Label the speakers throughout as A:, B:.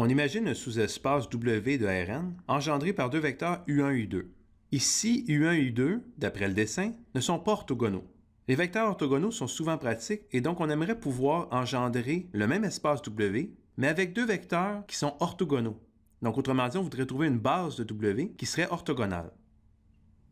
A: On imagine un sous-espace W de Rn engendré par deux vecteurs U1 et U2. Ici, U1 et U2, d'après le dessin, ne sont pas orthogonaux. Les vecteurs orthogonaux sont souvent pratiques et donc on aimerait pouvoir engendrer le même espace W, mais avec deux vecteurs qui sont orthogonaux. Donc autrement dit, on voudrait trouver une base de W qui serait orthogonale.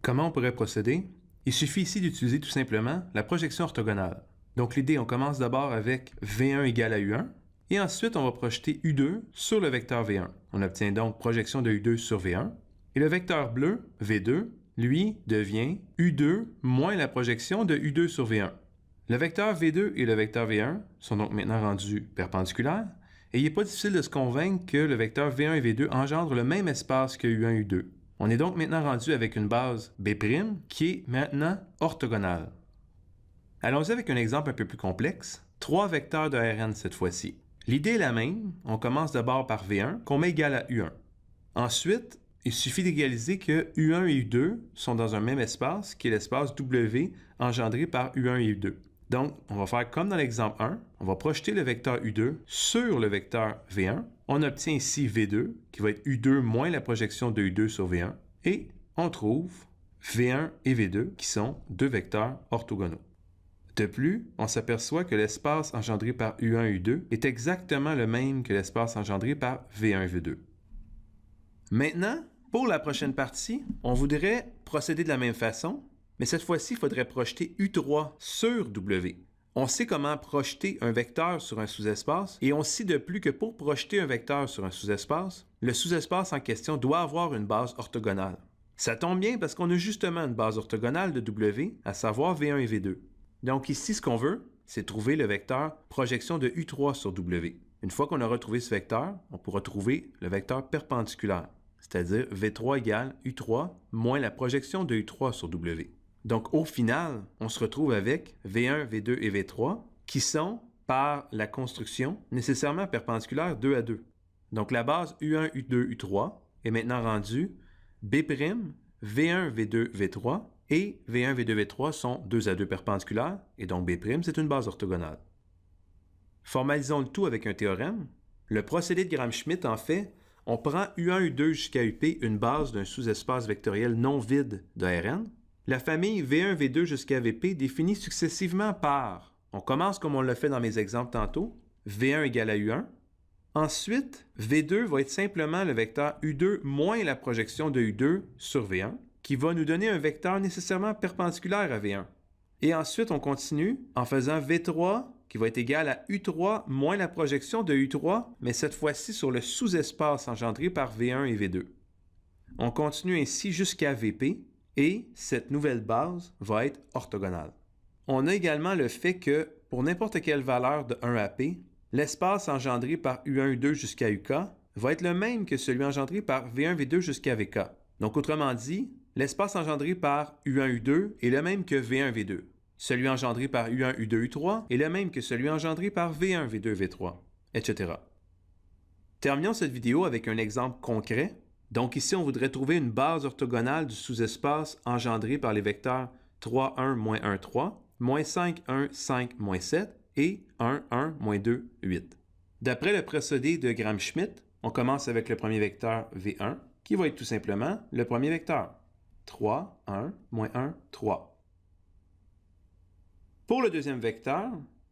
A: Comment on pourrait procéder? Il suffit ici d'utiliser tout simplement la projection orthogonale. Donc l'idée, on commence d'abord avec V1 égale à U1, et ensuite on va projeter U2 sur le vecteur V1. On obtient donc projection de U2 sur V1, et le vecteur bleu, V2, lui, devient U2 moins la projection de U2 sur V1. Le vecteur V2 et le vecteur V1 sont donc maintenant rendus perpendiculaires, et il n'est pas difficile de se convaincre que le vecteur V1 et V2 engendrent le même espace que U1 et U2. On est donc maintenant rendu avec une base B' qui est maintenant orthogonale. Allons-y avec un exemple un peu plus complexe. 3 vecteurs de Rn cette fois-ci. L'idée est la même, on commence d'abord par V1 qu'on met égal à U1. Ensuite, il suffit d'égaliser que U1 et U2 sont dans un même espace qui est l'espace W engendré par U1 et U2. Donc, on va faire comme dans l'exemple 1, on va projeter le vecteur U2 sur le vecteur V1. On obtient ici V2, qui va être U2 moins la projection de U2 sur V1. Et on trouve V1 et V2, qui sont deux vecteurs orthogonaux. De plus, on s'aperçoit que l'espace engendré par U1 et U2 est exactement le même que l'espace engendré par V1 et V2. Maintenant, pour la prochaine partie, on voudrait procéder de la même façon, mais cette fois-ci, il faudrait projeter U3 sur W. On sait comment projeter un vecteur sur un sous-espace et on sait de plus que pour projeter un vecteur sur un sous-espace, le sous-espace en question doit avoir une base orthogonale. Ça tombe bien parce qu'on a justement une base orthogonale de W, à savoir V1 et V2. Donc ici, ce qu'on veut, c'est trouver le vecteur projection de U3 sur W. Une fois qu'on aura trouvé ce vecteur, on pourra trouver le vecteur perpendiculaire, c'est-à-dire V3 égale U3 moins la projection de U3 sur W. Donc au final, on se retrouve avec V1, V2 et V3 qui sont, par la construction, nécessairement perpendiculaires 2 à 2. Donc la base U1, U2, U3 est maintenant rendue B', V1, V2, V3 et V1, V2, V3 sont 2 à 2 perpendiculaires et donc B' c'est une base orthogonale. Formalisons le tout avec un théorème. Le procédé de Gram-Schmidt, en fait, on prend U1, U2 jusqu'à UP une base d'un sous-espace vectoriel non vide de Rn. La famille V1, V2 jusqu'à Vp définit successivement par, on commence comme on l'a fait dans mes exemples tantôt, V1 égale à U1. Ensuite, V2 va être simplement le vecteur U2 moins la projection de U2 sur V1, qui va nous donner un vecteur nécessairement perpendiculaire à V1. Et ensuite, on continue en faisant V3 qui va être égal à U3 moins la projection de U3, mais cette fois-ci sur le sous-espace engendré par V1 et V2. On continue ainsi jusqu'à Vp, et cette nouvelle base va être orthogonale. On a également le fait que, pour n'importe quelle valeur de 1 à p, l'espace engendré par U1, U2 jusqu'à UK va être le même que celui engendré par V1, V2 jusqu'à Vk. Donc autrement dit, l'espace engendré par U1, U2 est le même que V1, V2. Celui engendré par U1, U2, U3 est le même que celui engendré par V1, V2, V3, etc. Terminons cette vidéo avec un exemple concret. Donc ici, on voudrait trouver une base orthogonale du sous-espace engendré par les vecteurs 3, 1, moins 1, 3, moins 5, 1, 5, moins 7 et 1, 1, moins 2, 8. D'après le procédé de Gram-Schmidt, on commence avec le premier vecteur V1, qui va être tout simplement le premier vecteur. 3, 1, moins 1, 3. Pour le deuxième vecteur,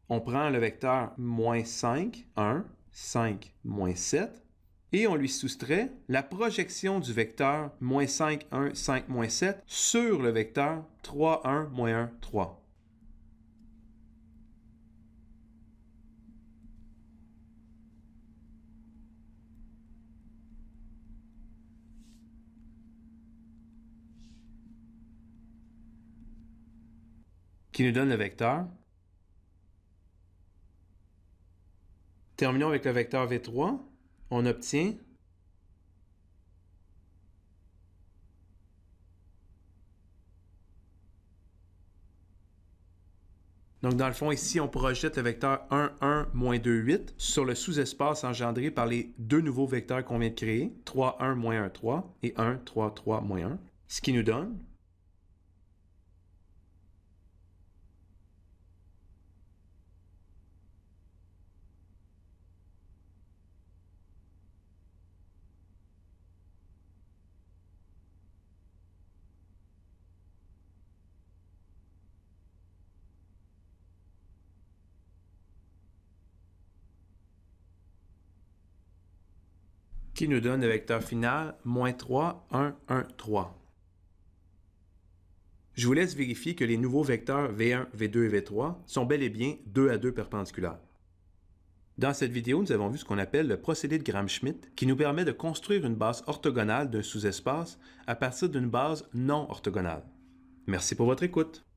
A: on prend le vecteur moins 5, 1, 5, moins 7, et on lui soustrait la projection du vecteur moins 5, 1, 5, moins 7 sur le vecteur 3, 1, moins 1, 3. Qui nous donne le vecteur. Terminons avec le vecteur V3. On obtient donc dans le fond ici on projette le vecteur 1, 1, moins 2, 8 sur le sous-espace engendré par les deux nouveaux vecteurs qu'on vient de créer, 3, 1, moins 1, 3 et 1, 3, 3, moins 1, ce qui nous donne qui nous donne le vecteur final -3, 1, 1, 3. Je vous laisse vérifier que les nouveaux vecteurs V1, V2 et V3 sont bel et bien 2 à 2 perpendiculaires. Dans cette vidéo, nous avons vu ce qu'on appelle le procédé de Gram-Schmidt, qui nous permet de construire une base orthogonale d'un sous-espace à partir d'une base non orthogonale. Merci pour votre écoute.